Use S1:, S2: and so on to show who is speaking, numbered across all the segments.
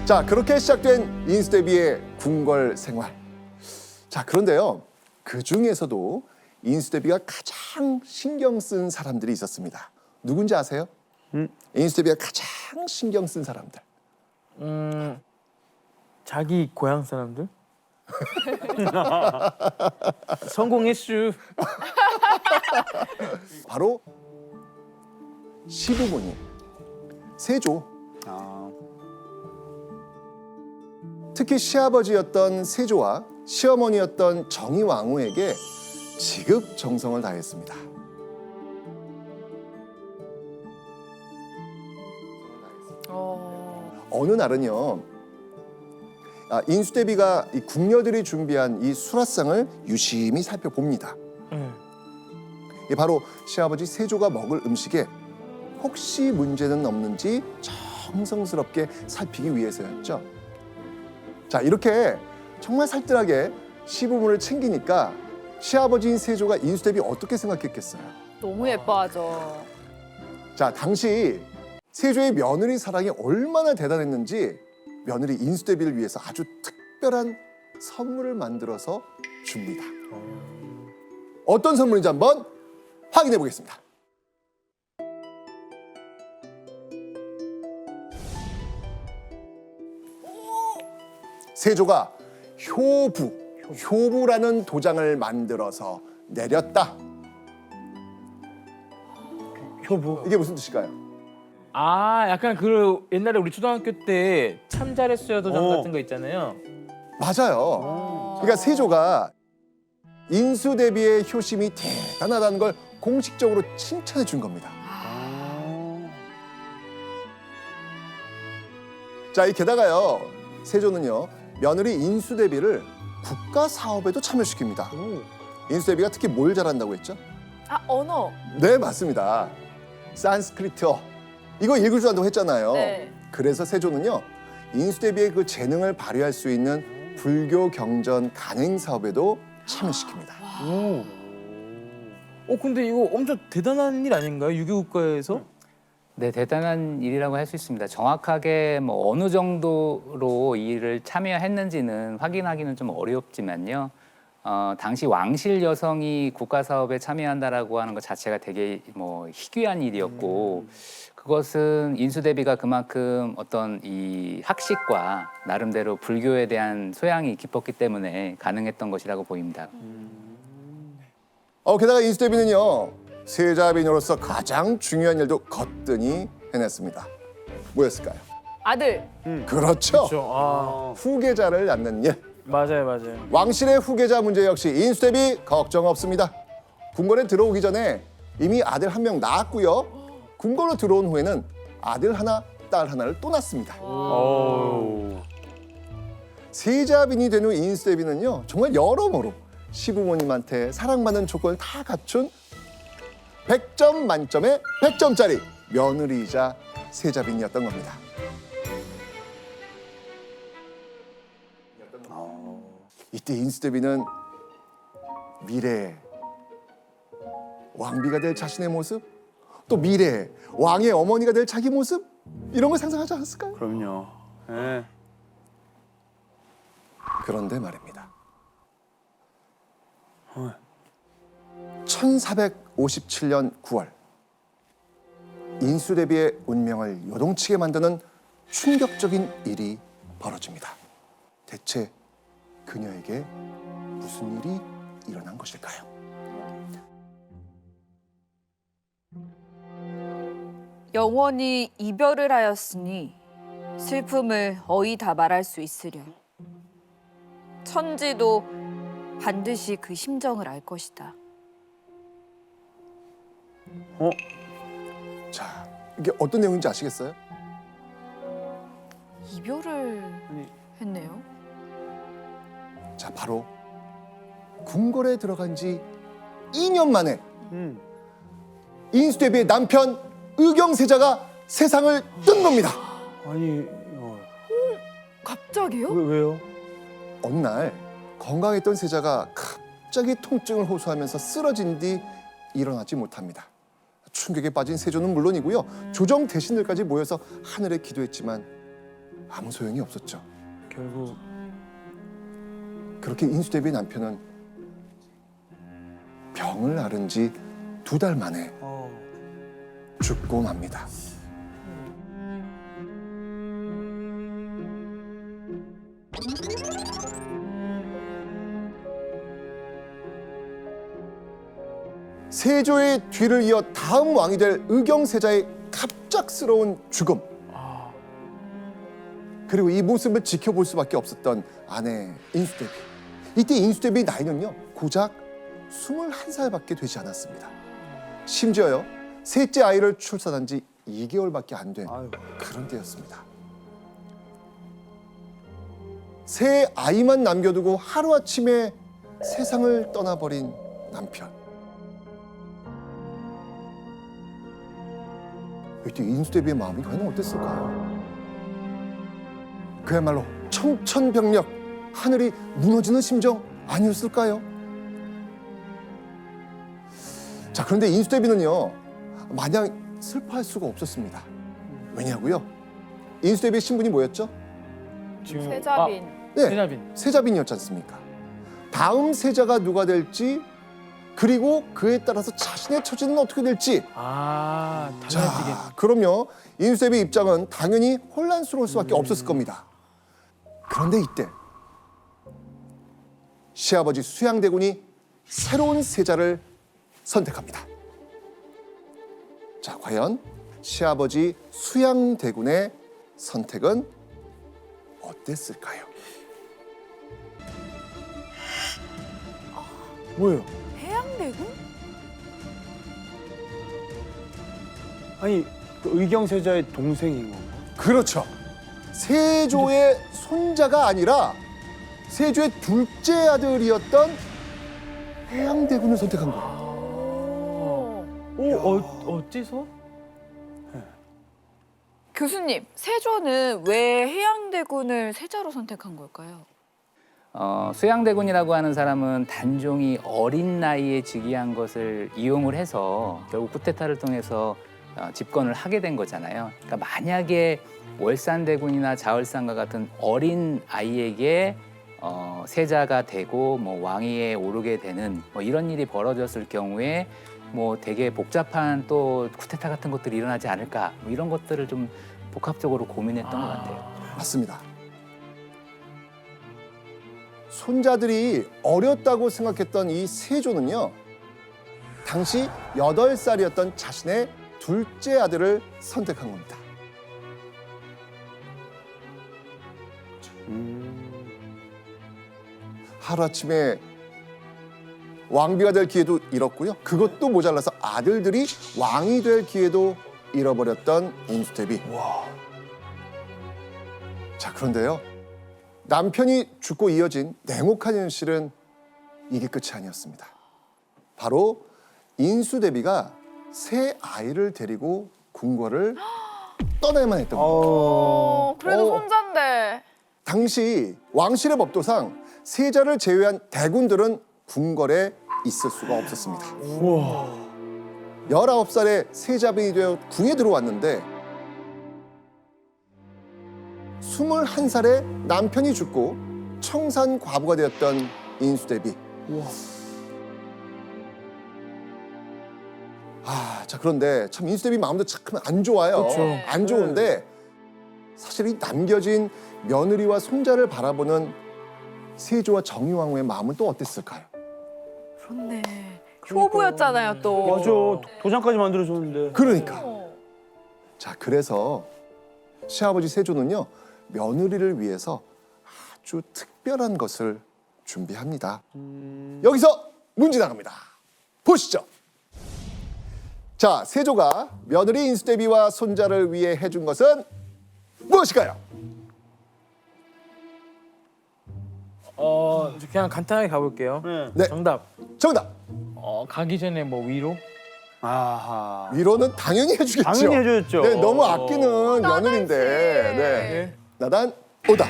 S1: 자, 그렇게 시작된 인수대비의 궁궐 생활. 자, 그런데요. 그 중에서도 인수대비가 가장 신경 쓴 사람들이 있었습니다. 누군지 아세요? 인수대비가 가장 신경 쓴 사람들.
S2: 자기 고향 사람들? 성공했슈.
S1: 바로 시부모님, 세조. 특히 시아버지였던 세조와 시어머니였던 정의왕후에게 지극정성을 다했습니다. 어느 날은요, 인수대비가 이 궁녀들이 준비한 이 수라상을 유심히 살펴봅니다. 이 바로 시아버지 세조가 먹을 음식에 혹시 문제는 없는지 정성스럽게 살피기 위해서였죠. 자, 이렇게 정말 살뜰하게 시부모를 챙기니까 시아버지인 세조가 인수대비 어떻게 생각했겠어요?
S3: 너무 예뻐하죠.
S1: 자, 당시 세조의 며느리 사랑이 얼마나 대단했는지 며느리 인수대비를 위해서 아주 특별한 선물을 만들어서 줍니다. 어떤 선물인지 한번 확인해 보겠습니다. 세조가 효부라는 도장을 만들어서 내렸다.
S2: 효부.
S1: 이게 무슨 뜻일까요?
S2: 아, 약간 그 옛날에 우리 초등학교 때 참 잘했어요 도장 같은 거 있잖아요.
S1: 맞아요. 그러니까 세조가 인수대비의 효심이 대단하다는 걸 공식적으로 칭찬해 준 겁니다. 자, 게다가요, 세조는요, 며느리 인수대비를 국가 사업에도 참여시킵니다. 인수대비가 특히 뭘 잘한다고 했죠?
S3: 아, 언어.
S1: 네, 맞습니다. 산스크리트어. 이거 읽을 줄 안다고 했잖아요.
S3: 네.
S1: 그래서 세조는요, 인수대비의 그 재능을 발휘할 수 있는 불교 경전 간행 사업에도 참여시킵니다.
S2: 근데 이거 엄청 대단한 일 아닌가요? 유교국가에서?
S4: 네, 대단한 일이라고 할 수 있습니다. 정확하게 뭐 어느 정도로 이 일을 참여했는지는 확인하기는 좀 어렵지만요. 당시 왕실 여성이 국가 사업에 참여한다라고 하는 것 자체가 되게 뭐 희귀한 일이었고, 그것은 인수대비가 그만큼 어떤 이 학식과 나름대로 불교에 대한 소양이 깊었기 때문에 가능했던 것이라고 보입니다.
S1: 게다가 인수대비는요, 세자비녀로서 가장 중요한 일도 거뜬히 해냈습니다. 뭐였을까요?
S3: 아들.
S1: 그렇죠.
S2: 그렇죠.
S1: 후계자를 낳는 일.
S2: 맞아요.
S1: 왕실의 후계자 문제 역시 인수대비 걱정 없습니다. 궁궐에 들어오기 전에 이미 아들 한 명 낳았고요. 궁궐로 들어온 후에는 아들 하나, 딸 하나를 또 낳습니다. 세자빈이 된 후 인수대비는요, 정말 여러모로 시부모님한테 사랑받는 조건을 다 갖춘 100점 만점에 100점짜리 며느리이자 세자빈이었던 겁니다. 이때 인수대비는 미래에 왕비가 될 자신의 모습, 또 미래에 왕의 어머니가 될 자기 모습, 이런 걸 상상하지 않았을까요?
S5: 그럼요. 예.
S1: 그런데 말입니다. 1457년 9월 인수대비의 운명을 요동치게 만드는 충격적인 일이 벌어집니다. 대체 그녀에게 무슨 일이 일어난 것일까요?
S3: 영원히 이별을 하였으니 슬픔을 어이다 말할 수 있으랴. 천지도 반드시 그 심정을 알 것이다.
S1: 자, 이게 어떤 내용인지 아시겠어요?
S3: 이별을 했네요.
S1: 자, 바로 궁궐에 들어간 지 2년 만에 인수대비의 남편 의경세자가 세상을 뜬 겁니다.
S5: 아니,
S3: 갑자기요?
S5: 왜요?
S1: 어느 날 건강했던 세자가 갑자기 통증을 호소하면서 쓰러진 뒤 일어나지 못합니다. 충격에 빠진 세조는 물론이고요, 조정 대신들까지 모여서 하늘에 기도했지만 아무 소용이 없었죠.
S5: 결국
S1: 그렇게 인수대비의 남편은 병을 앓은 지 2달 만에 죽고 맙니다. 세조의 뒤를 이어 다음 왕이 될 의경세자의 갑작스러운 죽음. 그리고 이 모습을 지켜볼 수밖에 없었던 아내 인수대비. 이때 인수대비의 나이는요 고작 21살밖에 되지 않았습니다. 심지어요 셋째 아이를 출산한 지 2개월밖에 안 된
S5: 아유.
S1: 그런 때였습니다. 새 아이만 남겨두고 하루아침에 세상을 떠나버린 남편. 이때 인수대비의 마음이 과연 어땠을까요? 그야말로 청천벽력, 하늘이 무너지는 심정 아니었을까요? 자, 그런데 인수대비는요 마냥 슬퍼할 수가 없었습니다. 왜냐고요? 인수대비의 신분이 뭐였죠?
S2: 지금
S3: 세자빈.
S1: 네,
S2: 세자빈.
S1: 세자빈이었지 않습니까? 다음 세자가 누가 될지, 그리고 그에 따라서 자신의 처지는 어떻게 될지.
S2: 당연하지.
S1: 자, 그럼요 인수대비 입장은 당연히 혼란스러울 수밖에 없었을 겁니다. 그런데 이때 시아버지 수양대군이 새로운 세자를 선택합니다. 자, 과연 시아버지 수양대군의 선택은 어땠을까요?
S5: 뭐예요?
S3: 해양대군?
S5: 아니 그 의경세자의 동생인 건가?
S1: 그렇죠. 세조의 손자가 아니라 세조의 둘째 아들이었던 해양대군을 선택한 거예요.
S2: 어째서?
S3: 교수님, 세조는 왜 해양대군을 세자로 선택한 걸까요?
S4: 수양대군이라고 하는 사람은 단종이 어린 나이에 즉위한 것을 이용을 해서 결국 쿠데타를 통해서 집권을 하게 된 거잖아요. 그러니까 만약에 월산대군이나 자월산과 같은 어린 아이에게 세자가 되고 뭐 왕위에 오르게 되는 뭐 이런 일이 벌어졌을 경우에 뭐 되게 복잡한 또 쿠데타 같은 것들이 일어나지 않을까 뭐 이런 것들을 좀 복합적으로 고민했던 것 같아요.
S1: 맞습니다. 손자들이 어렸다고 생각했던 이 세조는요, 당시 8살이었던 자신의 둘째 아들을 선택한 겁니다. 하루아침에 왕비가 될 기회도 잃었고요. 그것도 모자라서 아들들이 왕이 될 기회도 잃어버렸던 인수대비. 자, 그런데요. 남편이 죽고 이어진 냉혹한 현실은 이게 끝이 아니었습니다. 바로 인수대비가 새 아이를 데리고 궁궐을 떠나야만 했던 겁니다.
S3: 그래도
S1: 어.
S3: 손자인데.
S1: 당시 왕실의 법도상 세자를 제외한 대군들은 궁궐에 있을 수가 없었습니다. 19살에 세자빈이 되어 궁에 들어왔는데 21살에 남편이 죽고 청산 과부가 되었던 인수대비. 자, 그런데 참 인수대비 마음도 참 안 좋아요.
S2: 그렇죠.
S1: 안 좋은데 사실 이 남겨진 며느리와 손자를 바라보는 세조와 정의왕후의 마음은 또 어땠을까요?
S3: 그렇네. 효부였잖아요, 또.
S5: 맞아. 도장까지 만들어줬는데.
S1: 그러니까. 자, 그래서 시아버지 세조는요, 며느리를 위해서 아주 특별한 것을 준비합니다. 여기서 문제 나갑니다. 보시죠. 자, 세조가 며느리 인수대비와 손자를 위해 해준 것은 무엇일까요?
S2: 그냥 간단하게 가볼게요.
S1: 네,
S2: 정답.
S1: 정답.
S2: 가기 전에 뭐 위로?
S5: 아하.
S1: 위로는 당연히 해주겠죠.
S5: 당연히 해줬죠.
S1: 네, 너무 아끼는 며느리인데. 네. 나단 오답.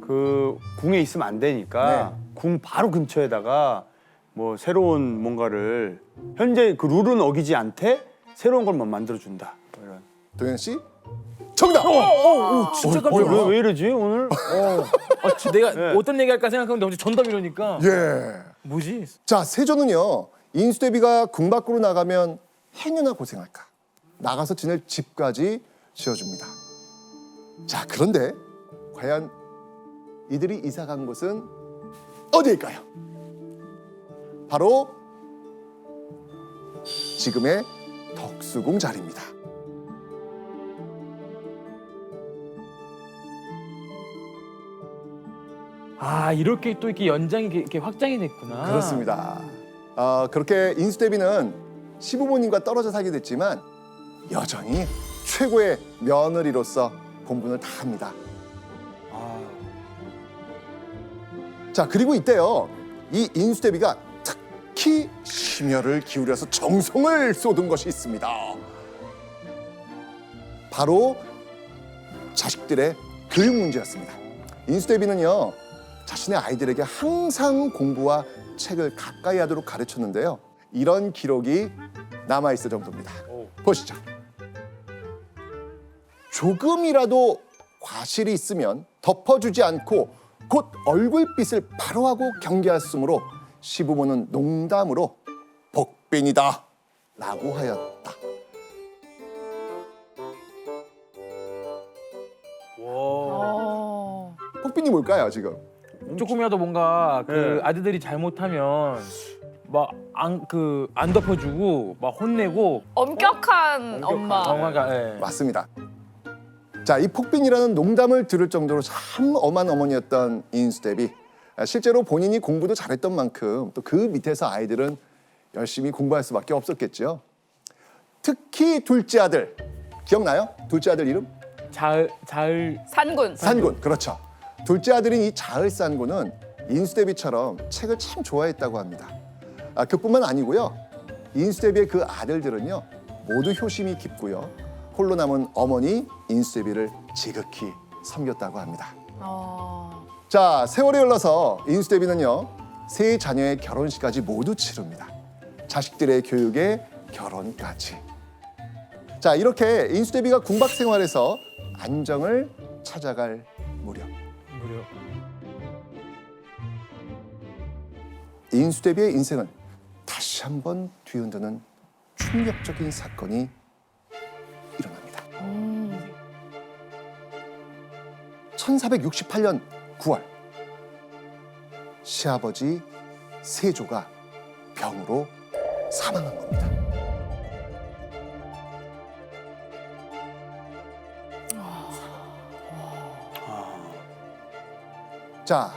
S5: 그 궁에 있으면 안 되니까 궁 바로 근처에다가 뭐 새로운 뭔가를 현재 그 룰은 어기지 않되 새로운 걸만 만들어준다. 뭐 이런.
S1: 동현 씨, 정답.
S2: 진짜 깜짝
S5: 왜,
S2: 놀랐어.
S5: 왜 이러지 오늘?
S2: 내가
S5: 네.
S2: 어떤 얘기할까 생각하는데 갑자기 정답 이러니까
S1: 예.
S2: 뭐지?
S1: 자, 세조는요. 인수대비가 궁 밖으로 나가면 행여나 고생할까. 나가서 지낼 집까지 지어줍니다. 자, 그런데 과연 이들이 이사 간 곳은 어디일까요? 바로 지금의 덕수궁 자리입니다.
S2: 아 이렇게 또 이렇게 연장이 이렇게 확장이 됐구나.
S1: 그렇습니다. 그렇게 인수대비는 시부모님과 떨어져 살게 됐지만 여전히 최고의 며느리로서 본분을 다합니다. 자, 그리고 이때요. 이 인수대비가 특히 심혈을 기울여서 정성을 쏟은 것이 있습니다. 바로 자식들의 교육 문제였습니다. 인수대비는요. 자신의 아이들에게 항상 공부와 책을 가까이 하도록 가르쳤는데요. 이런 기록이 남아있을 정도입니다. 보시죠. 조금이라도 과실이 있으면 덮어주지 않고 곧 얼굴빛을 바로 하고 경계하였으므로 시부모는 농담으로 복빈이다 라고 하였다. 복빈이 뭘까요 지금?
S2: 조금이라도 뭔가 그 아들들이 잘못하면 막 안 덮어주고 막 혼내고
S3: 엄격한 엄마.
S2: 엄마가
S1: 맞습니다. 자, 이 폭빈이라는 농담을 들을 정도로 참 엄한 어머니였던 인수대비. 실제로 본인이 공부도 잘했던 만큼 또 그 밑에서 아이들은 열심히 공부할 수밖에 없었겠죠. 특히 둘째 아들 기억나요? 둘째 아들 이름?
S2: 자을
S3: 산군.
S1: 산군. 그렇죠. 둘째 아들인 이 자을산군은 인수대비처럼 책을 참 좋아했다고 합니다. 그뿐만 아니고요. 인수대비의 그 아들들은요. 모두 효심이 깊고요. 홀로 남은 어머니 인수대비를 지극히 섬겼다고 합니다. 자, 세월이 흘러서 인수대비는요. 세 자녀의 결혼식까지 모두 치릅니다. 자식들의 교육에 결혼까지. 자, 이렇게 인수대비가 궁박 생활에서 안정을 찾아갈 무렵. 인수대비의 인생은 다시 한번 뒤흔드는 충격적인 사건이 일어납니다. 1468년 9월 시아버지 세조가 병으로 사망한 겁니다. 자,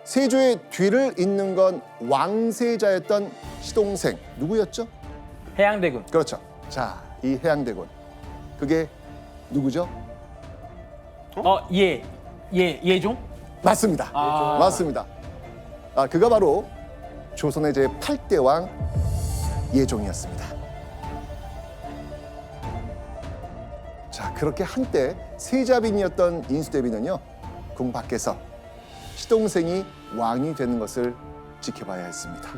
S1: 세조의 뒤를 잇는 건 왕세자였던 시동생 누구였죠?
S2: 해양대군.
S1: 그렇죠. 자, 이 해양대군 그게 누구죠?
S2: 예종?
S1: 맞습니다. 맞습니다. 그가 바로 조선의 제8대 왕 예종이었습니다. 자, 그렇게 한때 세자빈이었던 인수대비는요, 궁 밖에서 시동생이 왕이 되는 것을 지켜봐야 했습니다.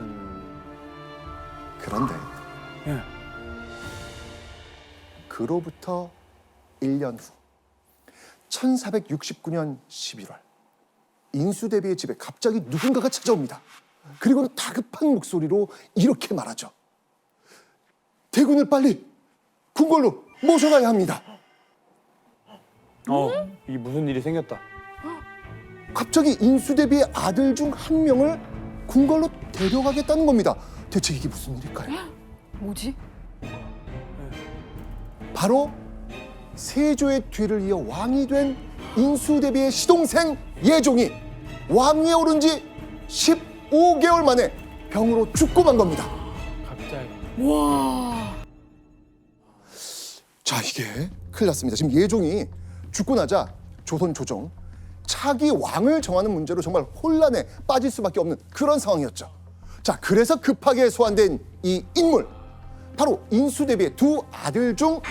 S1: 그런데 그로부터 1년 후 1469년 11월 인수대비의 집에 갑자기 누군가가 찾아옵니다. 그리고 다급한 목소리로 이렇게 말하죠. 대군을 빨리 궁궐로 모셔가야 합니다.
S5: 이게 무슨 일이 생겼다.
S1: 갑자기 인수대비의 아들 중 한 명을 궁궐로 데려가겠다는 겁니다. 대체 이게 무슨 일일까요?
S3: 뭐지?
S1: 바로 세조의 뒤를 이어 왕이 된 인수대비의 시동생 예종이 왕위에 오른 지 15개월 만에 병으로 죽고 만 겁니다.
S2: 갑자기.
S1: 자, 이게 큰일 났습니다. 지금 예종이 죽고 나자 조선 조정 차기 왕을 정하는 문제로 정말 혼란에 빠질 수밖에 없는 그런 상황이었죠. 자, 그래서 급하게 소환된 이 인물 바로 인수대비의 두 아들 중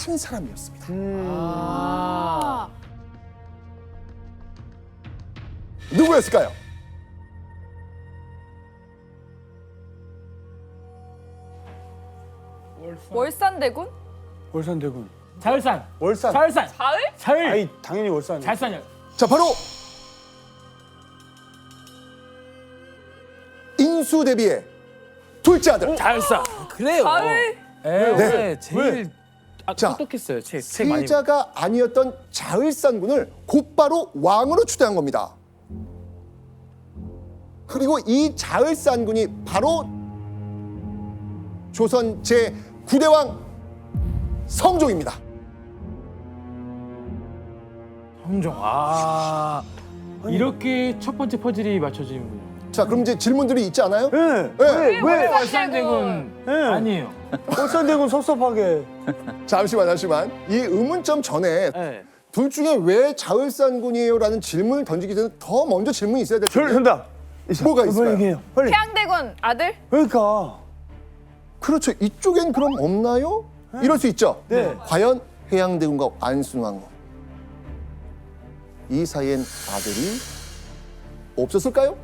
S1: 한 사람이었습니다. 누구였을까요?
S3: 월산대군?
S5: 월산대군.
S2: 자을산.
S5: 월산.
S2: 자을산.
S3: 가을?
S2: 자을.
S5: 아이 당연히 월산.
S2: 자을산이요.
S1: 자, 바로 인수 대비의 둘째 아들.
S2: 자을산. 그래요.
S3: 가을?
S2: 네.
S1: 네.
S2: 제일
S1: 자,
S2: 똑똑했어요. 책 많이.
S1: 세자가 아니었던 자을산군을 곧바로 왕으로 추대한 겁니다. 그리고 이 자을산군이 바로 조선 제9대왕 성종입니다.
S2: 성종. 이렇게 첫 번째 퍼즐이 맞춰지는군요.
S1: 자, 그럼 이제 질문들이 있지 않아요?
S5: 예.
S1: 네.
S5: 왜?
S2: 월산대군
S5: 예.
S2: 아니에요.
S5: 월산대군 섭섭하게.
S1: 잠시만. 이 의문점 전에
S2: 네.
S1: 둘 중에 왜 자을산군이에요라는 질문을 던지기 전에 더 먼저 질문이 있어야 될 텐데.
S5: 정답.
S1: 뭐가 있을까요?
S5: 빨리 얘기해요. 빨리.
S3: 태양대군 아들?
S5: 그러니까.
S1: 그렇죠. 이쪽엔 그럼 없나요? 이럴 수 있죠.
S5: 네.
S1: 과연 해양대군과 안순왕후 이 사이엔 아들이 없었을까요?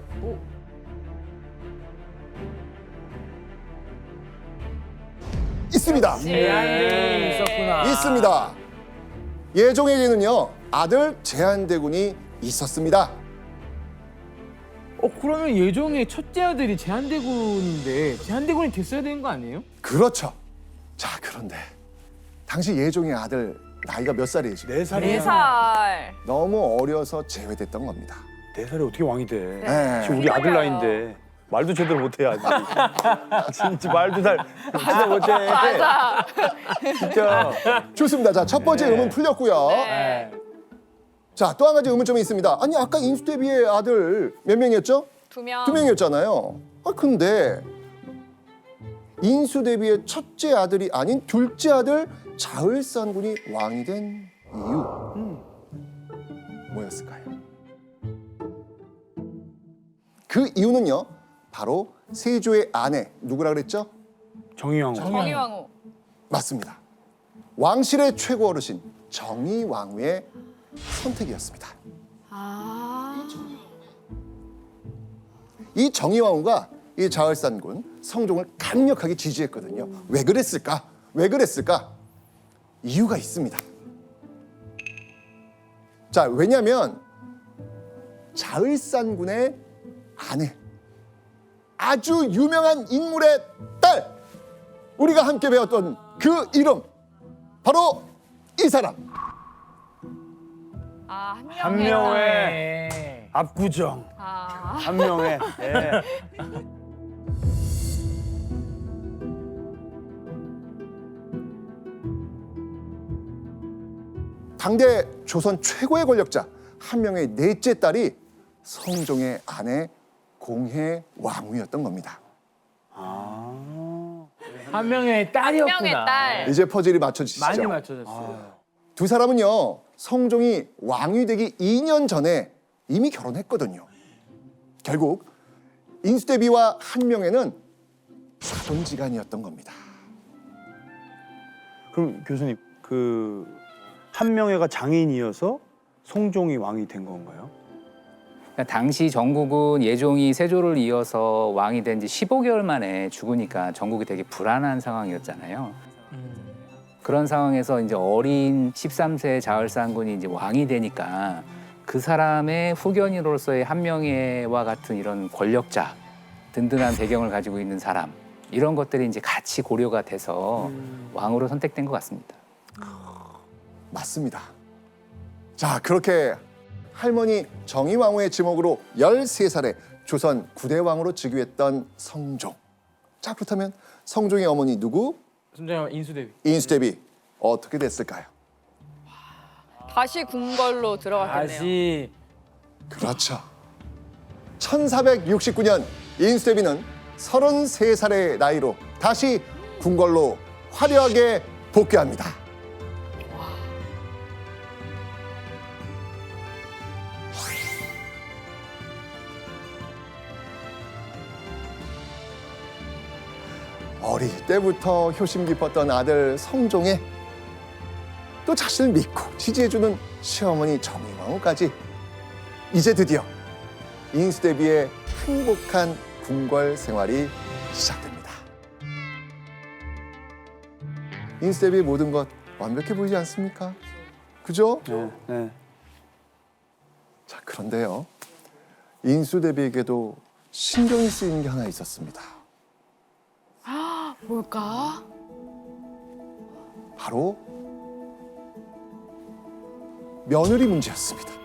S1: 있습니다.
S2: 제한대군이 있었구나.
S1: 있습니다. 예종에게는요 아들 제한대군이 있었습니다.
S2: 그러면 예종의 첫째 아들이 제한대군인데 제한대군이 됐어야 되는 거 아니에요?
S1: 그렇죠. 자, 그런데 당시 예종의 아들 나이가 몇 살이에요 지금?
S5: 4살이야.
S3: 4살.
S1: 너무 어려서 제외됐던 겁니다.
S5: 4살이 어떻게 왕이 돼?
S1: 네.
S5: 지금 우리 아들 나이인데 말도 제대로 못해 아직. 진짜 말도 진짜 못해.
S3: 맞아.
S5: 진짜.
S1: 좋습니다. 자, 첫 번째 의문 풀렸고요.
S3: 네.
S1: 자, 또 한 가지 의문점이 있습니다. 아니, 아까 인수대비의 아들 몇 명이었죠?
S3: 2명.
S1: 2명이었잖아요. 근데 인수대비의 첫째 아들이 아닌 둘째 아들 자을산군이 왕이 된 이유 뭐였을까요? 그 이유는요, 바로 세조의 아내 누구라 그랬죠?
S5: 정의왕후.
S3: 정의왕후.
S1: 맞습니다. 왕실의 최고 어르신 정의왕후의 선택이었습니다. 이 정의왕후가 이 자을산군 성종을 강력하게 지지했거든요. 왜 그랬을까? 이유가 있습니다. 자, 왜냐하면 자을산군의 아내, 아주 유명한 인물의 딸, 우리가 함께 배웠던 그 이름, 바로 이 사람.
S3: 한 명의.
S5: 한 명의
S2: 네.
S5: 압구정.
S3: 아.
S5: 한 명의. 예.
S1: 당대 조선 최고의 권력자 한 명의 넷째 딸이 성종의 아내 공혜왕후였던 겁니다.
S2: 한 명의 딸이었구나.
S3: 한 명의 딸.
S1: 이제 퍼즐이 맞춰지시죠?
S2: 많이 맞춰졌어요.
S1: 두 사람은요, 성종이 왕이 되기 2년 전에 이미 결혼했거든요. 결국 인수대비와 한명회는 사돈지간이었던 겁니다.
S5: 그럼 교수님 그 한명회가 장인이어서 성종이 왕이 된 건가요?
S4: 그러니까 당시 전국은 예종이 세조를 이어서 왕이 된 지 15개월 만에 죽으니까 전국이 되게 불안한 상황이었잖아요. 그런 상황에서 이제 어린 13세 자을산군이 이제 왕이 되니까 그 사람의 후견인으로서의 한명회와 같은 이런 권력자, 든든한 배경을 가지고 있는 사람, 이런 것들이 이제 같이 고려가 돼서 왕으로 선택된 것 같습니다.
S1: 맞습니다. 자, 그렇게 할머니 정의왕후의 지목으로 13살에 조선 9대 왕으로 즉위했던 성종. 자, 그렇다면 성종의 어머니 누구?
S2: 선생님 인수대비.
S1: 인수대비 어떻게 됐을까요?
S3: 다시 궁궐로 들어갔겠네요.
S2: 다시
S1: 그렇죠. 1469년 인수대비는 33살의 나이로 다시 궁궐로 화려하게 복귀합니다. 어릴 때부터 효심 깊었던 아들 성종에 또 자신을 믿고 지지해주는 시어머니 정의왕후까지 이제 드디어 인수대비의 행복한 궁궐 생활이 시작됩니다. 인수대비의 모든 것 완벽해 보이지 않습니까? 그죠?
S5: 네, 네.
S1: 자, 그런데요. 인수대비에게도 신경이 쓰이는 게 하나 있었습니다.
S3: 뭘까?
S1: 바로 며느리 문제였습니다.